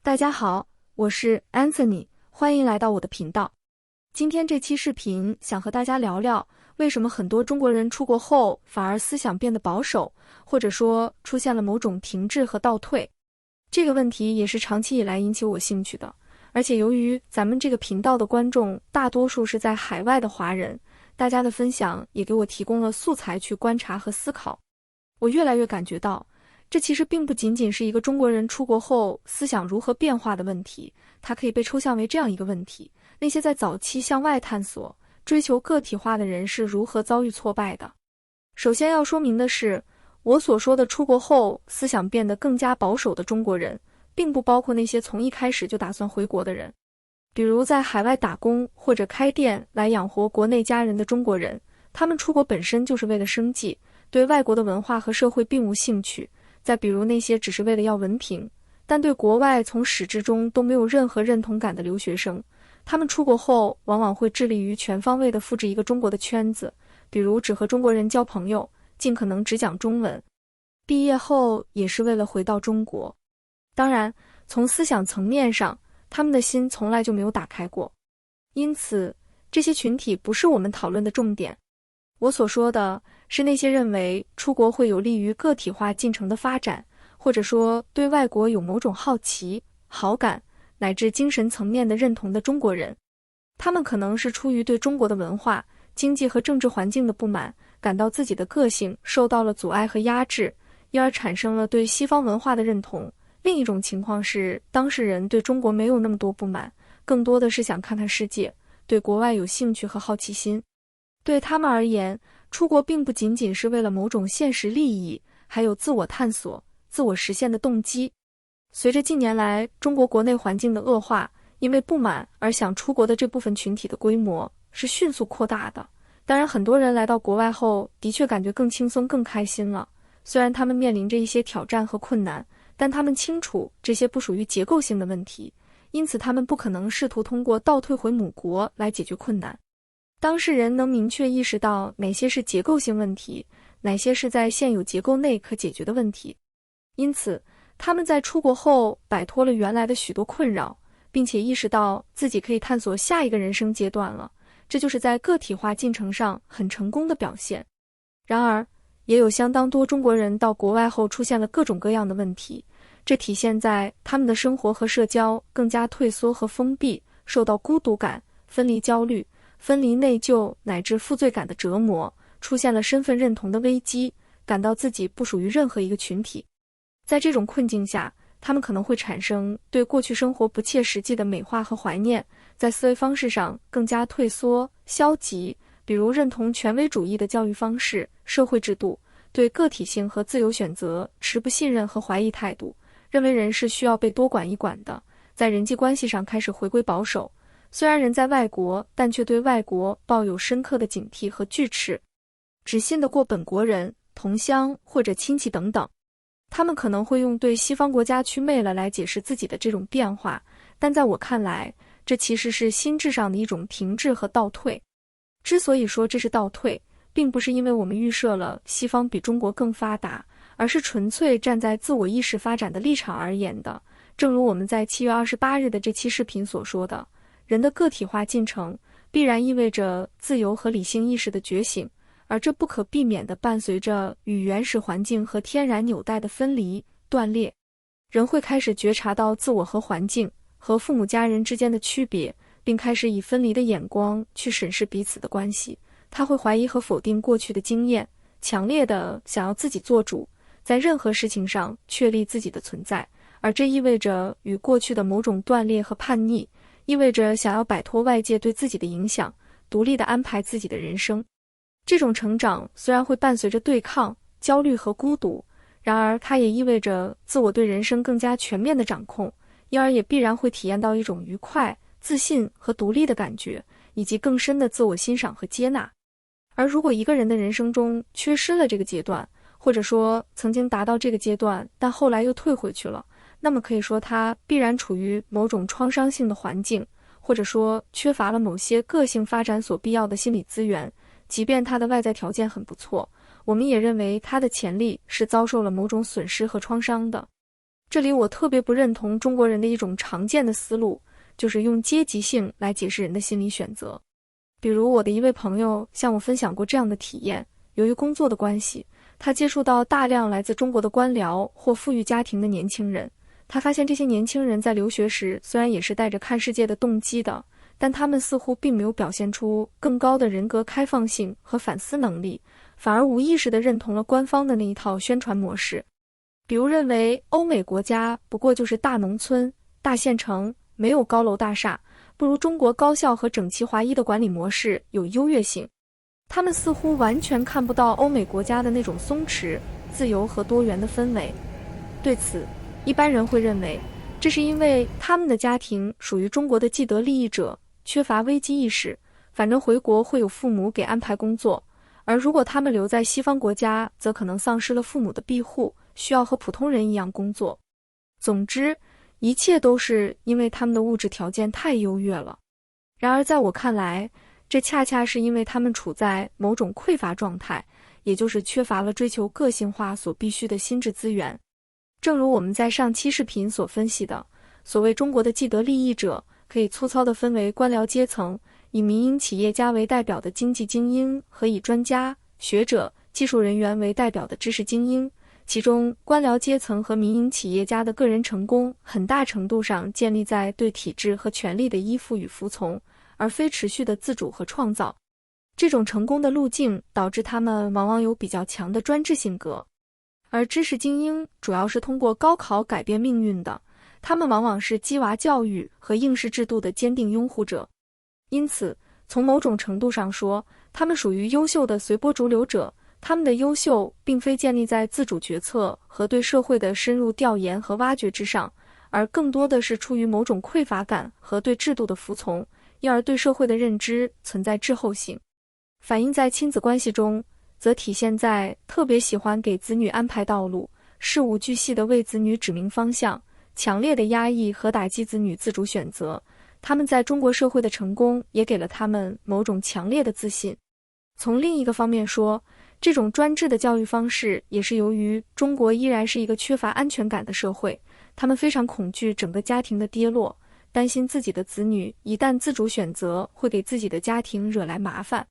大家好，我是 Anthony， 欢迎来到我的频道。今天这期视频想和大家聊聊，为什么很多中国人出国后反而思想变得保守，或者说出现了某种停滞和倒退。这个问题也是长期以来引起我兴趣的，而且由于咱们这个频道的观众大多数是在海外的华人，大家的分享也给我提供了素材去观察和思考。我越来越感觉到，这其实并不仅仅是一个中国人出国后思想如何变化的问题，它可以被抽象为这样一个问题：那些在早期向外探索、追求个体化的人是如何遭遇挫败的。首先要说明的是，我所说的出国后思想变得更加保守的中国人，并不包括那些从一开始就打算回国的人。比如在海外打工或者开店来养活国内家人的中国人，他们出国本身就是为了生计，对外国的文化和社会并无兴趣。再比如那些只是为了要文凭，但对国外从始至终都没有任何认同感的留学生，他们出国后往往会致力于全方位地复制一个中国的圈子，比如只和中国人交朋友，尽可能只讲中文。毕业后也是为了回到中国。当然，从思想层面上，他们的心从来就没有打开过。因此，这些群体不是我们讨论的重点。我所说的是那些认为出国会有利于个体化进程的发展，或者说对外国有某种好奇、好感，乃至精神层面的认同的中国人。他们可能是出于对中国的文化、经济和政治环境的不满，感到自己的个性受到了阻碍和压制，因而产生了对西方文化的认同。另一种情况是，当事人对中国没有那么多不满，更多的是想看看世界，对国外有兴趣和好奇心。对他们而言，出国并不仅仅是为了某种现实利益，还有自我探索、自我实现的动机。随着近年来中国国内环境的恶化，因为不满而想出国的这部分群体的规模是迅速扩大的。当然，很多人来到国外后的确感觉更轻松、更开心了。虽然他们面临着一些挑战和困难，但他们清楚这些不属于结构性的问题，因此他们不可能试图通过倒退回母国来解决困难。当事人能明确意识到哪些是结构性问题，哪些是在现有结构内可解决的问题。因此，他们在出国后摆脱了原来的许多困扰，并且意识到自己可以探索下一个人生阶段了。这就是在个体化进程上很成功的表现。然而，也有相当多中国人到国外后出现了各种各样的问题，这体现在他们的生活和社交更加退缩和封闭，受到孤独感、分离焦虑、分离内疚乃至负罪感的折磨，出现了身份认同的危机，感到自己不属于任何一个群体。在这种困境下，他们可能会产生对过去生活不切实际的美化和怀念，在思维方式上更加退缩、消极，比如认同权威主义的教育方式、社会制度，对个体性和自由选择持不信任和怀疑态度，认为人是需要被多管一管的，在人际关系上开始回归保守。虽然人在外国，但却对外国抱有深刻的警惕和惧斥，只信得过本国人、同乡或者亲戚等等。他们可能会用对西方国家祛魅了来解释自己的这种变化，但在我看来，这其实是心智上的一种停滞和倒退。之所以说这是倒退，并不是因为我们预设了西方比中国更发达，而是纯粹站在自我意识发展的立场而言的。正如我们在7月28日的这期视频所说的，人的个体化进程必然意味着自由和理性意识的觉醒，而这不可避免地伴随着与原始环境和天然纽带的分离、断裂。人会开始觉察到自我和环境、和父母家人之间的区别，并开始以分离的眼光去审视彼此的关系。他会怀疑和否定过去的经验，强烈地想要自己做主，在任何事情上确立自己的存在，而这意味着与过去的某种断裂和叛逆，意味着想要摆脱外界对自己的影响，独立地安排自己的人生。这种成长虽然会伴随着对抗、焦虑和孤独，然而它也意味着自我对人生更加全面的掌控，因而也必然会体验到一种愉快、自信和独立的感觉，以及更深的自我欣赏和接纳。而如果一个人的人生中缺失了这个阶段，或者说曾经达到这个阶段，但后来又退回去了，那么可以说他必然处于某种创伤性的环境，或者说缺乏了某些个性发展所必要的心理资源。即便他的外在条件很不错，我们也认为他的潜力是遭受了某种损失和创伤的。这里我特别不认同中国人的一种常见的思路，就是用阶级性来解释人的心理选择。比如我的一位朋友向我分享过这样的体验，由于工作的关系，他接触到大量来自中国的官僚或富裕家庭的年轻人。他发现这些年轻人在留学时虽然也是带着看世界的动机的，但他们似乎并没有表现出更高的人格开放性和反思能力，反而无意识地认同了官方的那一套宣传模式。比如认为欧美国家不过就是大农村、大县城，没有高楼大厦，不如中国高效和整齐划一的管理模式有优越性。他们似乎完全看不到欧美国家的那种松弛、自由和多元的氛围。对此，一般人会认为，这是因为他们的家庭属于中国的既得利益者，缺乏危机意识，反正回国会有父母给安排工作，而如果他们留在西方国家，则可能丧失了父母的庇护，需要和普通人一样工作。总之，一切都是因为他们的物质条件太优越了。然而在我看来，这恰恰是因为他们处在某种匮乏状态，也就是缺乏了追求个性化所必需的心智资源。正如我们在上期视频所分析的，所谓中国的既得利益者，可以粗糙地分为官僚阶层，以民营企业家为代表的经济精英和以专家、学者、技术人员为代表的知识精英。其中，官僚阶层和民营企业家的个人成功很大程度上建立在对体制和权力的依附与服从，而非持续的自主和创造。这种成功的路径导致他们往往有比较强的专制性格。而知识精英主要是通过高考改变命运的，他们往往是鸡娃教育和应试制度的坚定拥护者。因此，从某种程度上说，他们属于优秀的随波逐流者。他们的优秀并非建立在自主决策和对社会的深入调研和挖掘之上，而更多的是出于某种匮乏感和对制度的服从，因而对社会的认知存在滞后性。反映在亲子关系中，则体现在特别喜欢给子女安排道路，事无巨细地为子女指明方向，强烈的压抑和打击子女自主选择。他们在中国社会的成功也给了他们某种强烈的自信。从另一个方面说，这种专制的教育方式也是由于中国依然是一个缺乏安全感的社会，他们非常恐惧整个家庭的跌落，担心自己的子女一旦自主选择会给自己的家庭惹来麻烦。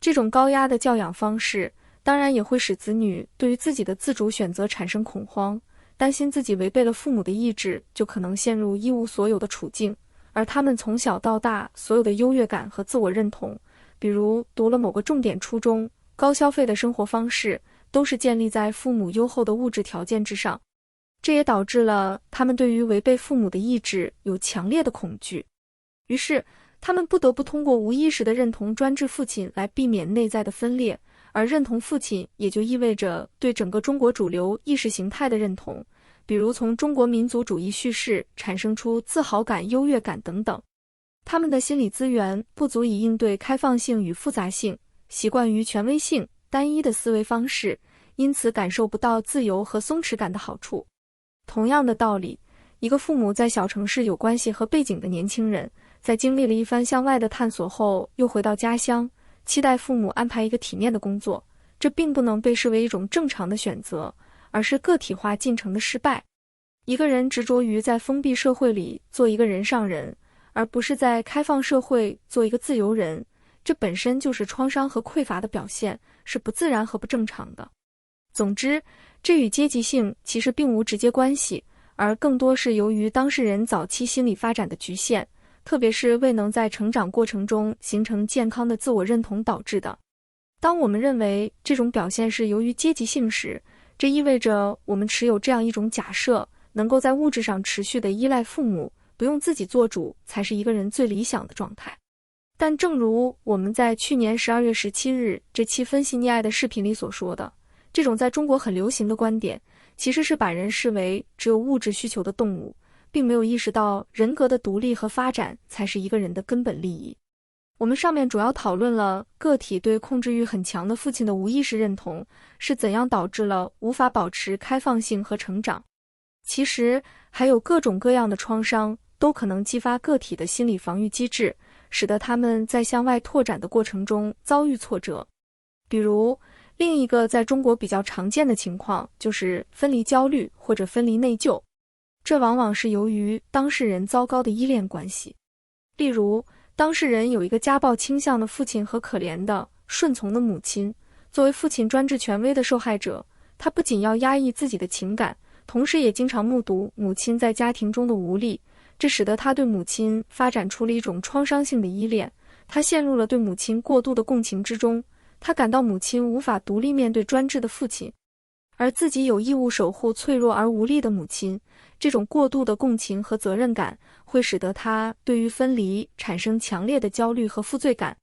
这种高压的教养方式当然也会使子女对于自己的自主选择产生恐慌，担心自己违背了父母的意志就可能陷入一无所有的处境，而他们从小到大所有的优越感和自我认同，比如读了某个重点初中、高消费的生活方式，都是建立在父母优厚的物质条件之上。这也导致了他们对于违背父母的意志有强烈的恐惧，于是他们不得不通过无意识地认同专制父亲来避免内在的分裂，而认同父亲也就意味着对整个中国主流意识形态的认同，比如从中国民族主义叙事产生出自豪感、优越感等等。他们的心理资源不足以应对开放性与复杂性，习惯于权威性、单一的思维方式，因此感受不到自由和松弛感的好处。同样的道理，一个父母在小城市有关系和背景的年轻人，在经历了一番向外的探索后，又回到家乡，期待父母安排一个体面的工作，这并不能被视为一种正常的选择，而是个体化进程的失败。一个人执着于在封闭社会里做一个人上人，而不是在开放社会做一个自由人，这本身就是创伤和匮乏的表现，是不自然和不正常的。总之，这与阶级性其实并无直接关系，而更多是由于当事人早期心理发展的局限，特别是未能在成长过程中形成健康的自我认同导致的。当我们认为这种表现是由于阶级性时，这意味着我们持有这样一种假设，能够在物质上持续地依赖父母，不用自己做主，才是一个人最理想的状态。但正如我们在去年12月17日这期分析溺爱的视频里所说的，这种在中国很流行的观点，其实是把人视为只有物质需求的动物，并没有意识到人格的独立和发展才是一个人的根本利益。我们上面主要讨论了个体对控制欲很强的父亲的无意识认同是怎样导致了无法保持开放性和成长。其实还有各种各样的创伤都可能激发个体的心理防御机制，使得他们在向外拓展的过程中遭遇挫折。比如另一个在中国比较常见的情况就是分离焦虑或者分离内疚。这往往是由于当事人糟糕的依恋关系。例如，当事人有一个家暴倾向的父亲和可怜的、顺从的母亲。作为父亲专制权威的受害者，他不仅要压抑自己的情感，同时也经常目睹母亲在家庭中的无力，这使得他对母亲发展出了一种创伤性的依恋。他陷入了对母亲过度的共情之中，他感到母亲无法独立面对专制的父亲，而自己有义务守护脆弱而无力的母亲。这种过度的共情和责任感会使得他对于分离产生强烈的焦虑和负罪感。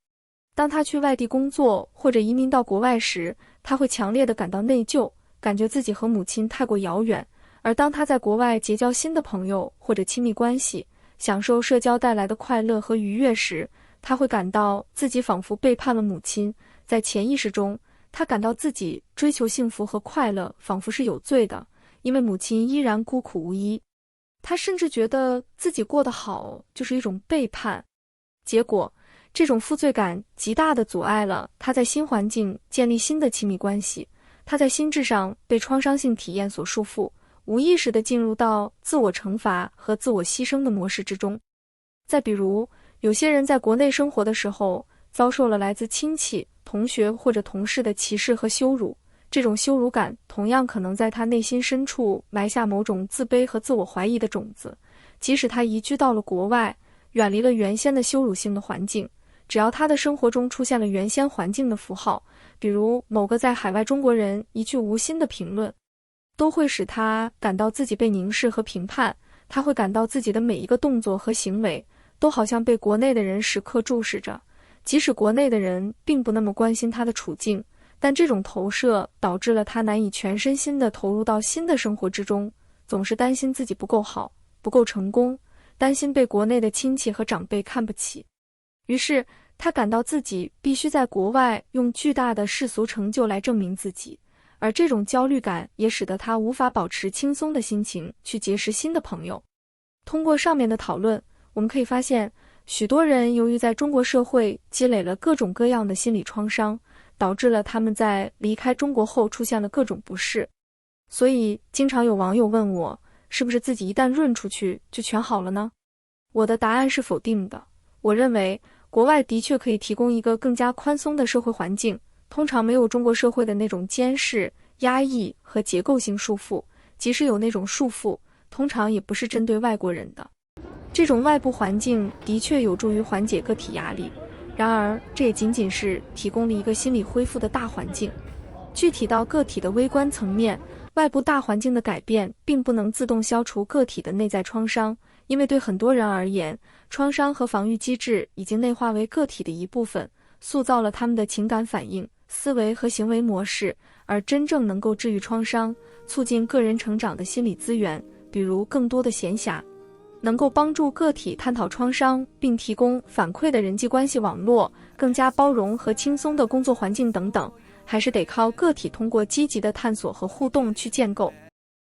当他去外地工作或者移民到国外时，他会强烈地感到内疚，感觉自己和母亲太过遥远。而当他在国外结交新的朋友或者亲密关系，享受社交带来的快乐和愉悦时，他会感到自己仿佛背叛了母亲。在潜意识中，他感到自己追求幸福和快乐仿佛是有罪的，因为母亲依然孤苦无依。他甚至觉得自己过得好就是一种背叛。结果，这种负罪感极大地阻碍了他在新环境建立新的亲密关系。他在心智上被创伤性体验所束缚，无意识地进入到自我惩罚和自我牺牲的模式之中。再比如，有些人在国内生活的时候，遭受了来自亲戚、同学或者同事的歧视和羞辱，这种羞辱感同样可能在他内心深处埋下某种自卑和自我怀疑的种子。即使他移居到了国外，远离了原先的羞辱性的环境，只要他的生活中出现了原先环境的符号，比如某个在海外中国人一句无心的评论，都会使他感到自己被凝视和评判。他会感到自己的每一个动作和行为都好像被国内的人时刻注视着，即使国内的人并不那么关心他的处境，但这种投射导致了他难以全身心地投入到新的生活之中，总是担心自己不够好、不够成功，担心被国内的亲戚和长辈看不起。于是，他感到自己必须在国外用巨大的世俗成就来证明自己，而这种焦虑感也使得他无法保持轻松的心情去结识新的朋友。通过上面的讨论，我们可以发现，许多人由于在中国社会积累了各种各样的心理创伤，导致了他们在离开中国后出现了各种不适。所以，经常有网友问我，是不是自己一旦润出去就全好了呢？我的答案是否定的。我认为，国外的确可以提供一个更加宽松的社会环境，通常没有中国社会的那种监视、压抑和结构性束缚，即使有那种束缚，通常也不是针对外国人的。这种外部环境的确有助于缓解个体压力，然而这也仅仅是提供了一个心理恢复的大环境。具体到个体的微观层面，外部大环境的改变并不能自动消除个体的内在创伤，因为对很多人而言，创伤和防御机制已经内化为个体的一部分，塑造了他们的情感反应、思维和行为模式。而真正能够治愈创伤、促进个人成长的心理资源，比如更多的闲暇，能够帮助个体探讨创伤并提供反馈的人际关系网络，更加包容和轻松的工作环境等等，还是得靠个体通过积极的探索和互动去建构。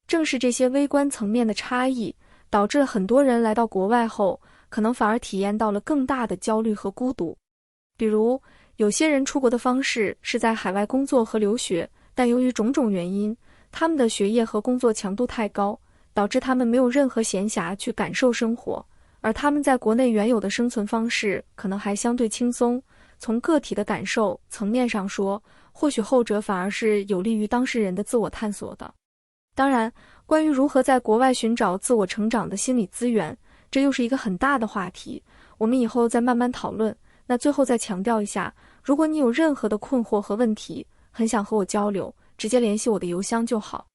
正是这些微观层面的差异，导致了很多人来到国外后，可能反而体验到了更大的焦虑和孤独。比如，有些人出国的方式是在海外工作和留学，但由于种种原因，他们的学业和工作强度太高，导致他们没有任何闲暇去感受生活，而他们在国内原有的生存方式可能还相对轻松。从个体的感受层面上说，或许后者反而是有利于当事人的自我探索的。当然，关于如何在国外寻找自我成长的心理资源，这又是一个很大的话题，我们以后再慢慢讨论。那最后再强调一下，如果你有任何的困惑和问题，很想和我交流，直接联系我的邮箱就好。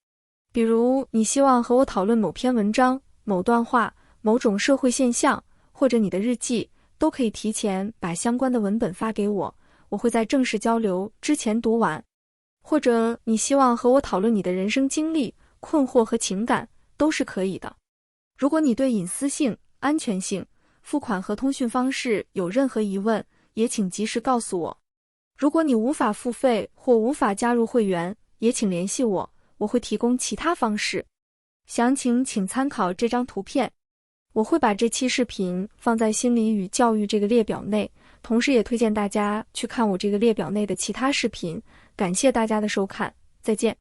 比如你希望和我讨论某篇文章、某段话、某种社会现象，或者你的日记，都可以提前把相关的文本发给我，我会在正式交流之前读完。或者你希望和我讨论你的人生经历、困惑和情感，都是可以的。如果你对隐私性、安全性、付款和通讯方式有任何疑问，也请及时告诉我。如果你无法付费或无法加入会员，也请联系我，我会提供其他方式。详情请参考这张图片。我会把这期视频放在心理与教育这个列表内，同时也推荐大家去看我这个列表内的其他视频。感谢大家的收看，再见。